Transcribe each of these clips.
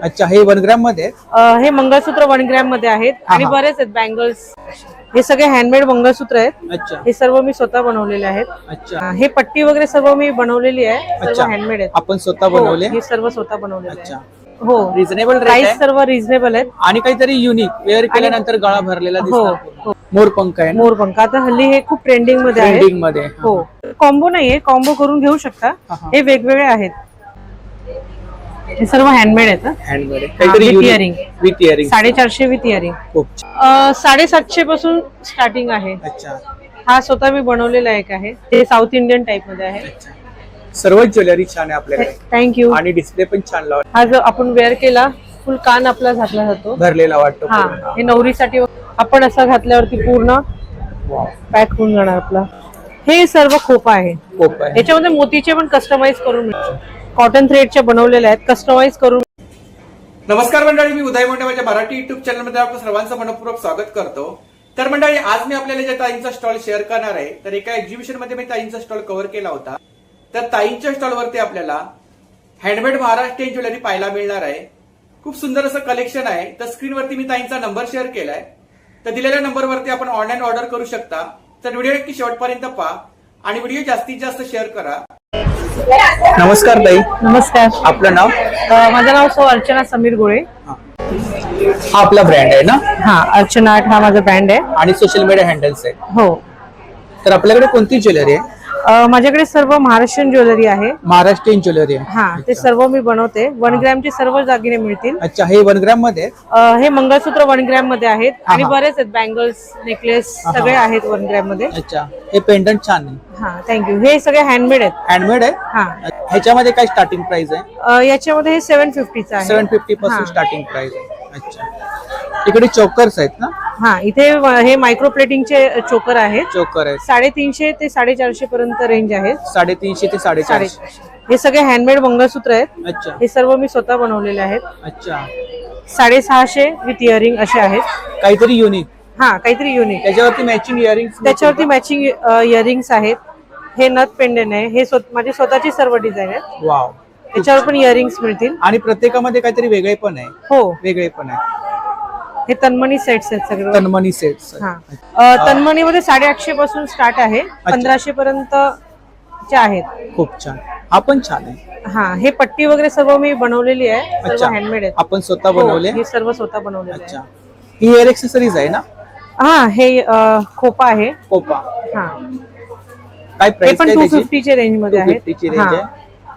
अच्छा, हे 1 ग्रॅम मध्ये हे मंगळसूत्र 1 ग्रॅम मध्ये आहेत आणि बरेच आहेत बँगल्स. हे सगळे हँडमेड मंगळसूत्र आहेत. अच्छा, हे सर्व मी स्वतः बनवलेले आहेत. अच्छा, हे पट्टी वगैरे सर्व मी बनवलेली आहे. सर्व हँडमेड आहेत. आपण स्वतः बनवले. हे सर्व स्वतः बनवलेले अच्छा, आहे. हो, रिझनेबल रेट प्राइस आहे सर्व रिझनेबल आहेत. आणि काहीतरी युनिक वेअर केल्यानंतर गळा भरलेला दिसतो. मोरपंख आहे. मोरपंख आता हल्ली हे खूप ट्रेंडिंग मध्ये आहे. ट्रेंडिंग मध्ये. हो, कॉम्बो नाहीये, कॉम्बो करून घेऊ शकता. हे वेगवेगळे आहेत. हे सर्व हँडमेड आहेत. हँडमेड काहीतरी with earring. With earring 450 with earring. खूप 750 पासून स्टार्टिंग आहे. अच्छा, हा स्वतः मी बनवलेला एक आहे. ते साऊथ इंडियन टाइप मध्ये आहे. सर्वच ज्वेलरी छान आहे आपल्याकडे थँक्यू. आणि डिस्प्ले पण छान लावला. हा जो आपण वेअर केला फुल कान आपला घातला जातो. भरलेला वाटतो. हा, हे नवरीसाठी आपण असं घातल्यावरती पूर्ण पॅक होऊन जाणार आपला. हे सर्व खोपा आहे. खूप आहे. याच्यामध्ये मोतीचे पण कस्टमाइज करून कॉटन थ्रेडच्या बनवलेले आहेत, कस्टमाइज करून. नमस्कार मंडळी, मी उदय मोंडे माझ्या मराठी युट्यूब चॅनल मध्ये आपलं सर्वांचं मनपूर्वक स्वागत करतो. तर मंडळी, आज मी आपल्याला ज्या ताईंचा स्टॉल शेअर करणार आहे, तर एका एक्झिबिशन मध्ये मी ताईंचा स्टॉल कव्हर केला होता. तर ताईंच्या स्टॉलवरती आपल्याला हँडमेड महाराष्ट्रीयन ज्वेलरी पाहायला मिळणार आहे. खूप सुंदर असं कलेक्शन आहे. तर स्क्रीनवरती मी ताईंचा नंबर शेअर केलाय. तर दिलेल्या नंबरवरती आपण ऑनलाईन ऑर्डर करू शकता. तर व्हिडिओ नक्की शेवटपर्यंत पहा आणि व्हिडिओ जास्तीत जास्त शेअर करा. नमस्कार ताई. नमस्कार. आपलं नाव? माझं नाव सौ अर्चना समीर गोळे. हा आपला ब्रँड आहे ना? हा, अर्चना आर्ट हा माझा ब्रँड आहे. आणि सोशल मीडिया हँडल्स आहे. हो. तर आपल्याकडे कोणती ज्वेलरी आहे? माझ्याकडे सर्व महाराष्ट्रीयन ज्वेलरी आहे. महाराष्ट्रीयन ज्वेलरी आहे. हा, ते सर्व मी बनवते. 1 ग्रॅमचे सर्व दागिने मिळतील. अच्छा, हे 1 ग्रॅम मध्ये हे मंगळसूत्र 1 ग्रॅम मध्ये आहेत आणि बरेच आहेत बँगल्स, नेकलेस सगळे आहेत 1 ग्रॅम मध्ये. अच्छा, हे पेंडंट छान आहे. हा, थँक्यू. हे सगळे हँडमेड आहेत. हँडमेड आहे. हा, ह्याच्यामध्ये काय स्टार्टिंग प्राइस आहे? याच्यामध्ये हे 750 आहे. 750 पासून स्टार्टिंग प्राइस आहे. अच्छा, इकडे चोकर्स आहेत ना? हा, इथे हे मायक्रो प्लेटिंगचे चोकर आहेत. चोकर आहेत. 350 ते 450 पर्यंत रेंज आहे. 350 ते 450. हे सगळे हँडमेड मंगळसूत्र आहेत. अच्छा, हे सर्व मी स्वतः बनवलेले आहेत. अच्छा, 650 विथ इयरिंग असे आहेत. काहीतरी युनिक. हा, काहीतरी युनिक. त्याच्यावरती मॅचिंग इयरिंग्स. त्याच्यावरती मॅचिंग इयरिंग्स आहेत. हे नथ पेंडन आहे. हे माझी स्वतःची सर्व डिझाईन आहेत. वाव. त्याच्यावर पण इयरिंग्स मिळतील. आणि प्रत्येकामध्ये काहीतरी वेगळे पण आहे. हो, वेगळे पण आहे. हे तन्मणी सेट्स आहेत सगळे. तन्मणी सेट्स. हा, तन्मणी मध्ये 850 पासून स्टार्ट आहे. 1500 पर्यंत आहेत. खूप छान. हा पण छान आहे. हा, हे पट्टी वगैरे सर्व मी बनवलेली आहे. सर्व हँडमेड आहेत. आपण स्वतः बनवले. हे सर्व स्वतः बनवलेले आहे. अच्छा, ही हेअर एक्सेसरीज आहे ना? हा, हे खोपा आहे. कोपा. हा, काय हे प्राइस पण आहे त्याची? 250 चे रेंज मध्ये आहे. 250 ची रेंज आहे.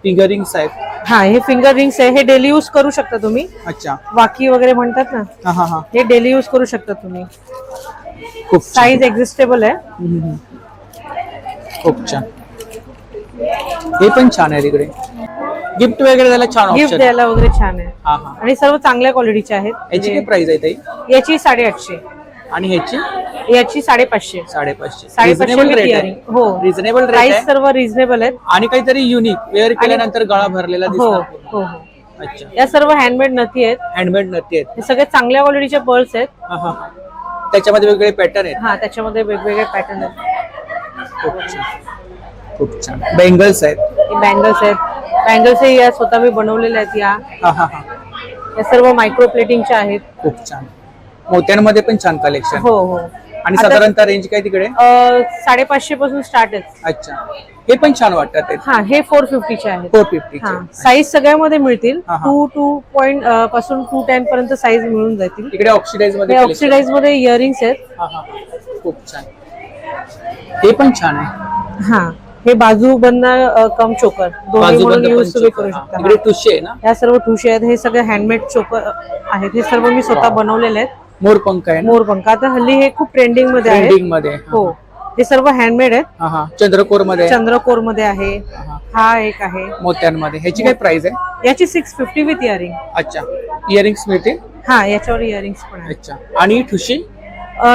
फिंगर रिंग्स आहेत. हा, हे फिंगर रिंग्स आहे. हे डेली यूज करू शकता तुम्ही. अच्छा, वाकी वगैरे म्हणतात ना, हा हा हा. हे डेली यूज करू शकता तुम्ही. खूप साईज एक्झिस्टेबल आहे. खूप छान. हे पण छान आहे. तिकडे गिफ्ट वगैरे द्यायला छान गिफ्ट ऑप्शन. द्यायला वगैरे छान आहे. हा हा. आणि सर्व चांगल्या क्वालिटीचे आहेत. याची काय प्राइस आहे ताई? याची 850. आणि ह्याची याची 550. 550. 550 रिझनेबल with रेट आहे. earring. हो, रिझनेबल रेट प्राइस आहे. सर्व रिझनेबल आहेत. आणि काहीतरी युनिक वेअर केल्यानंतर गळा भरलेला हो दिसतो. हो. अच्छा, या सर्व हँडमेड नथी आहेत. हँडमेड नथी आहेत. हे सगळे चांगल्या क्वालिटीचे पर्ल्स आहेत. हा हा. त्याच्यामध्ये वेगवेगळे पॅटर्न आहेत. हा, त्याच्यामध्ये वेगवेगळे पॅटर्न आहेत. खूप छान. खूप छान. बेंगल्स आहेत. हे बँगल्स आहेत. बँगल्स हे या स्वतः मी बनवलेले आहेत. या हा हा हा. या सर्व मायक्रो प्लेटिंगच्या आहेत. खूप छान. मोत्यांमध्ये पण छान कलेक्शन. हो हो. आणि साधारणतः रेंज काय तिकडे? 550 पासून स्टार्ट आहेत. अच्छा, हे पण छान वाटतात. हा, हे 450 चे आहेत. 450 हा, साईज सगळ्यामध्ये मिळतील. हा, हा. 2 पॉइंट पासून 210 पर्यंत साईज मिळून जातील. इकडे ऑक्सिडाइज मध्ये ऑक्सिडाइज मध्ये इयरिंग्स आहेत. हा हा. खूप छान. हे पण छान आहे. हा, हे बाजू बंद कम चोकर दोन्ही म्हणून यूज तुम्ही करू शकता. इकडे टुशे आहे ना? या सर्व ठुशे आहेत. हे सगळे हँडमेड चोकर आहेत. हे सर्व मी स्वतः बनवलेले आहेत. मोरपंख आहे. मोरपंख आता हल्ली हे खूप ट्रेंडिंग मध्ये आहे. ट्रेंडिंग मध्ये. हो, हे सर्व हँडमेड आहेत. हा हा. चंद्रकोर मध्ये. चंद्रकोर मध्ये आहे. हा एक आहे मोत्यांमध्ये. ह्याची काय प्राइस आहे? याची 650 विथ इयरिंग. अच्छा, इयरिंग्स मिळते. हा, याच्यावर इयरिंग्स पण आहेत. अच्छा, आणि ठुशी?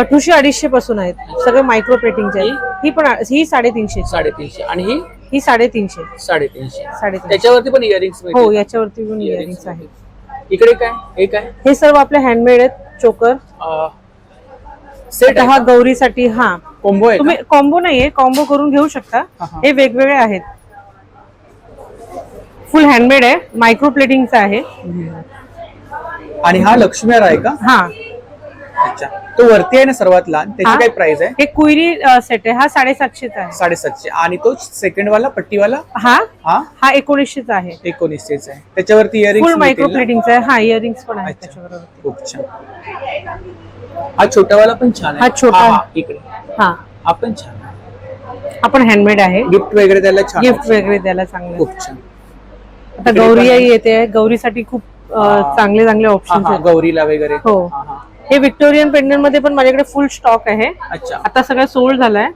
ठुशी 250 पासून आहेत. सगळे मायक्रो प्लेटिंगचे आहेत. ही पण ही 350. 350. आणि ही ही 350. 350. त्याच्यावरती पण इयरिंग्स मिळते. हो, याच्यावरती पण इयरिंग्स आहेत. इकडे काय? हे काय? हे सर्व आपले हँडमेड आहेत. चोकर सेट. हा, गौरीसाठी. हा, कॉम्बो आहे. तुम्ही कॉम्बो नाहीये, कॉम्बो करून घेऊ शकता. हे वेगवेगळे आहेत. फुल हँडमेड आहे. मायक्रो प्लेटिंगचा आहे. आणि हा लक्ष्मीहार आहे का? हा अच्छा, तो वरती आहे ना सर्वात लहान, त्याची हा. काय प्राइस आहे? हे कुईरी सेट आहे, हा 750 आहे. 750. आणि तो सेकंड वाला पट्टीवाला हा हा हा 1900 आहे. 1900 आहे. त्याच्यावरती फुल इयरिंग्स मायक्रो प्लेटिंगचा आहे. हा इयरिंग्स पण आहे अच्छा. त्याच्याबरोबर. खूप छान. हा छोटावाला पण छान आहे. हा छोटा. इकडे हा हा पण छान आहे. आपण हँडमेड आहे. गिफ्ट वगैरे त्याला छान गिफ्ट वगैरे द्यायला चांगलं. खूप छान. आता इकडे गौरी पण आहे. येते, गौरीसाठी खूप चांगले चांगले ऑप्शन आहेत. गौरीला वगैरे. हो. हा, हा. हे विक्टोरियन पेंडंट मध्ये पण माझ्याकडे फुल स्टॉक आहे. अच्छा. आता सगळं सोल्ड झालाय,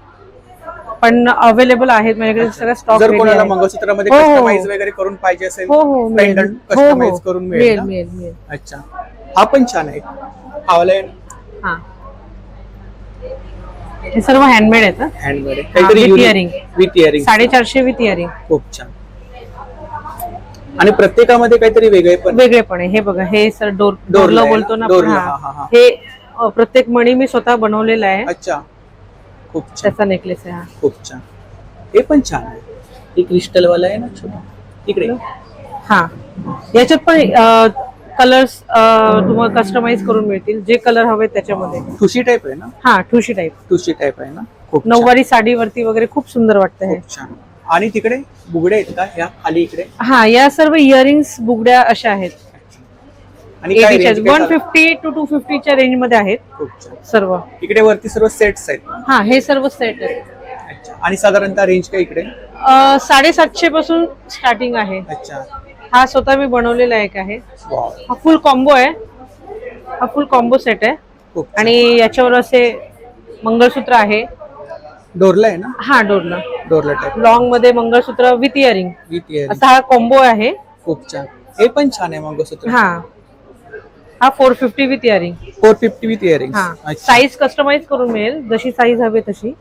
पण अवेलेबल आहेत माझ्याकडे सगळं स्टॉक. जर कोणाला मंगळसूत्रामध्ये हो, हो. कस्टमाइज वगैरे करून पाहिजे असेल, हो हो मिळेल. पेंडंट हो, हो. कस्टमाइज करून मिळेल मिळेल ना? मिळेल मिळेल. अच्छा, हा पण छान आहे. हा वाला आहे ना? हा हे सर्व हँडमेड आहेत. हँडमेड आहे. with काहीतरी earring. With earring. 450 with earring. खूप छान. आणि प्रत्येकामध्ये काहीतरी वेगळे पण. वेगळे पण आहे. हे बघा, हे सर डोरला बोलतो ना आपण. डोरला, हा. हा, हा. हे प्रत्येक मणी मी स्वतः बनवलेला आहे. अच्छा, खूप छान. त्याचा नेकलेस आहे हा. खूप छान. हे पण छान आहे. हे क्रिस्टल वाला आहे ना छोटा. इकडे हा याच्यात पण कलर्स तुम्हाला कस्टमाइज करून मिळतील, जे कलर हवे त्याच्यामध्ये. ठुशी टाइप आहे ना? हा ठुशी टाईप. ठुशी टाइप आहे ना? खूप छान. नऊवारी साडीवरती वगैरे खूप सुंदर वाटतं हे. खूप छान. आणि तिकडे बुगडे आहेत का या खाली इकडे? हा या सर्व इयरिंग्स बुगड्या अशा आहेत. आणि काय range काय चालू? 150 to 250च्या रेंज मध्ये आहेत खूप छान. सर्व. इकडे वरती सर्व सेट्स आहेत ना? हा हे सर्व सेट आहेत. अच्छा. आणि साधारणतः रेंज काय इकडे? 750 पासून स्टार्टिंग आहे. अच्छा. हा स्वतः मी बनवलेला एक आहे. वाव. हा फुल कॉम्बो आहे. हा फुल कॉम्बो सेट आहे. खूप छान. आणि याच्यावर असे मंगळसूत्र आहे. डोरला आहे ना? हा डोरला डोरला टाइप लॉंग मध्ये मंगळसूत्र विथ इयरिंग विथ इयरिंग. असा हा कॉम्बो आहे. खूप छान. हे पण छान आहे मंगळसूत्र. हा हा 450 विथ इयरिंग. 450 with earring. हा साईज कस्टमाइज करून मिळेल, जशी साईज हवी तशी.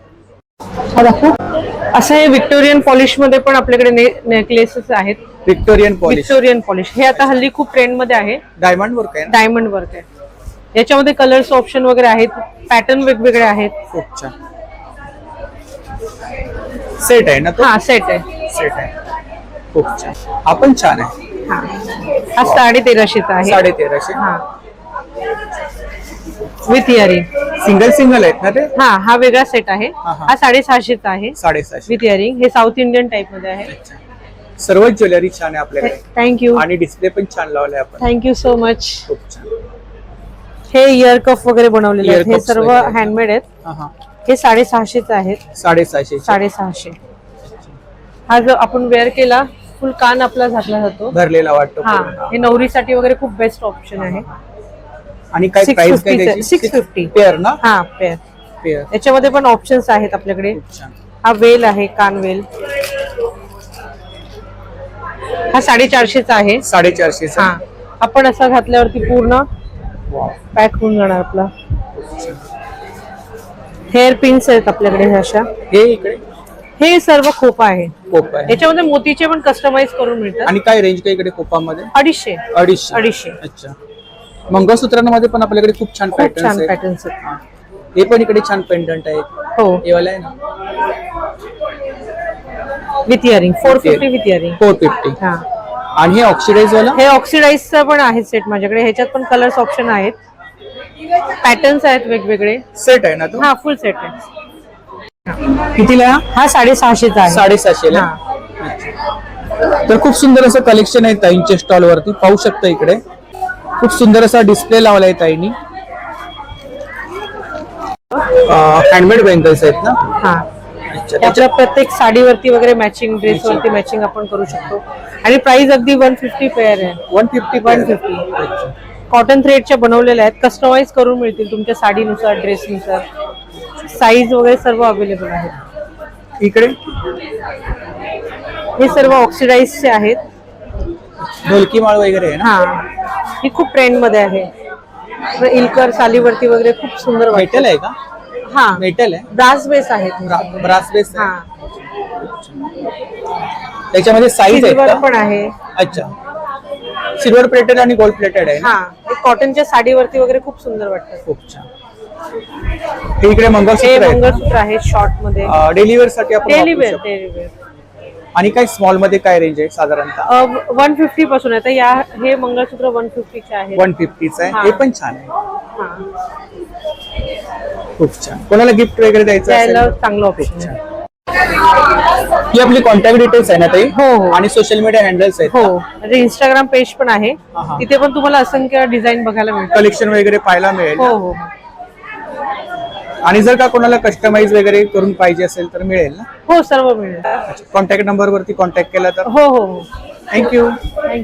असं हे विक्टोरियन पॉलिश मध्ये पण आपल्याकडे नेकलेसेस आहेत. Victorian polish. विक्टोरियन पॉलिश हे आता हल्ली खूप ट्रेंड मध्ये आहे. डायमंड वर्क आहे ना? डायमंड वर्क आहे. याच्यामध्ये कलर्स ऑप्शन वगैरे आहेत, पॅटर्न वेगवेगळे आहेत. खूप छान. सेट आहे ना तो? हा सेट आहे. सेट आहे. खूप छान. हा पण छान आहे. हा हा 1350चा आहे. 1350. हा विथ इयरिंग. सिंगल आहेत ना ते? हा हा वेगळा सेट आहे. हा, हा. हा 650चा आहे 650. With earring. हे साऊथ इंडियन टाइप मध्ये आहे. अच्छा. सर्वच ज्वेलरी छान आहे आपल्याकडे. थँक्यू. आणि डिस्प्ले पण छान लावलाय आपण. Thank you so much. खूप छान. हे इयर कफ वगैरे बनवलेले आहेत. Ear हे cuffs सर्व वगैरे आहेत. हँडमेड आहेत. हा, हा. हे 650चे आहेत. 650. 650. हा जो आपण वेअर केला, फुल कान आपला झाकला जातो. भरलेला वाटतो हा पूर्ण. हे नवरीसाठी वगैरे खूप बेस्ट ऑप्शन आहे. आणि काय प्राइस काय 650 त्याची? 650 पेअर ना? हा पेअर. पेअर. याच्यामध्ये पण ऑप्शन्स आहेत आपल्याकडे. खूप छान. हा वेल आहे, कान वेल. हा 450चा आहे. 450. हा आपण असं घातल्यावरती पूर्ण पॅक होऊन जाणार आपला. हेअर पिन्स आहेत आपल्याकडे हे अशा. हे इकडे हे सर्व खोपा आहे. कोप आहे. याच्यामध्ये मोतीचे पण कस्टमाइज करून मिळतात. आणि काय रेंज काय इकडे कोपामध्ये? 250. 250. अच्छा. मंगळसूत्रांमध्ये पण आपल्याकडे खूप छान खूप पॅटर्न्स छान आहेत. पॅटर्न्स आहेत. हा. हे पण इकडे छान पेंडंट आहे. हो हे वाला आहे ना? With earring. 450 with earring. 450. हा आणि हे ऑक्सिडाइज वाला? हे ऑक्सिडाइजचा पण आहे सेट माझ्याकडे. ह्याच्यात पण कलर्स ऑप्शन आहेत, पॅटर्न्स आहेत वेगवेगळे. सेट आहे ना तो? हा फुल सेट आहे. कितीला? हा 650चा आहे. 750 ला. हा तर खूप सुंदर असं कलेक्शन आहे ताईंच्या स्टॉल वरती. पाहू शकता इकडे खूप सुंदर असा डिस्प्ले लावलाय ताईंनी. हँडमेड बँगल्स आहेत ना? हा अच्छा. आपल्या प्रत्येक साडीवरती वगैरे मॅचिंग, ड्रेस वरती मॅचिंग आपण करू शकतो. आणि प्राइस अगदी 150 पेअर आहे. 150. कॉटन थ्रेडच्या बनवलेल्या आहेत, कस्टमाइज करून मिळतील तुमच्या साडीनुसार, ड्रेसनुसार. साईज वगैरे सर्व अवेलेबल आहेत. इकडे हे सर्व ऑक्सिडाइजचे आहेत. ढोलकी माळ वगैरे आहे ना? हा ही खूप ट्रेंड मध्ये आहे. इलकर सालीवरती वगैरे खूप सुंदर मेटल वाटतं. आहे का? हा मेटल आहे. ब्रास बेस आहेत. ब्रास बेस हा आहे. त्याच्यामध्ये साईज आहे सिल्वर का? पण आहे. अच्छा. सिल्वर प्लेटेड आणि गोल्ड प्लेटेड आहे ना? हा हे कॉटनच्या साडीवरती वगैरे खूप सुंदर वाटतं. खूप छान. हे इकडे हे मंगळसूत्र आहे. मंगळसूत्र आहे शॉर्ट मध्ये. डेली वेअर साठी आपण डेली वापरू वेअर. शकतो. डेली वेअर आणि काय स्मॉल मध्ये काय रेंज आहे साधारणतः? 150 पासून आहे. तर या हे मंगळसूत्र 150 चे आहे. 150 आहे. हा. हे पण छान आहे, हा. खूप छान. कोणाला गिफ्ट वगैरे द्यायचं असेल द्यायला तर? चांगलं ऑप्शन आहे. ही आपली कॉन्टॅक्ट डिटेल्स आहे ना ताई? हो. आणि सोशल मीडिया हँडल्स आहेत हो, म्हणजे इंस्टाग्राम पेज पण आहे. हा, हा. तिथे पण तुम्हाला असंख्य डिझाईन बघायला मिळतात. कलेक्शन वगैरे पाहायला मिळेल हो ना? हो आणि जर का कोणाला कस्टमाइज वगैरे करून पाहिजे असेल तर मिळेल ना? हो, सर्व मिळेल. कॉन्टॅक्ट नंबर वरती कॉन्टॅक्ट केला तर? हो हो हो. थँक्यू. थँक्यू.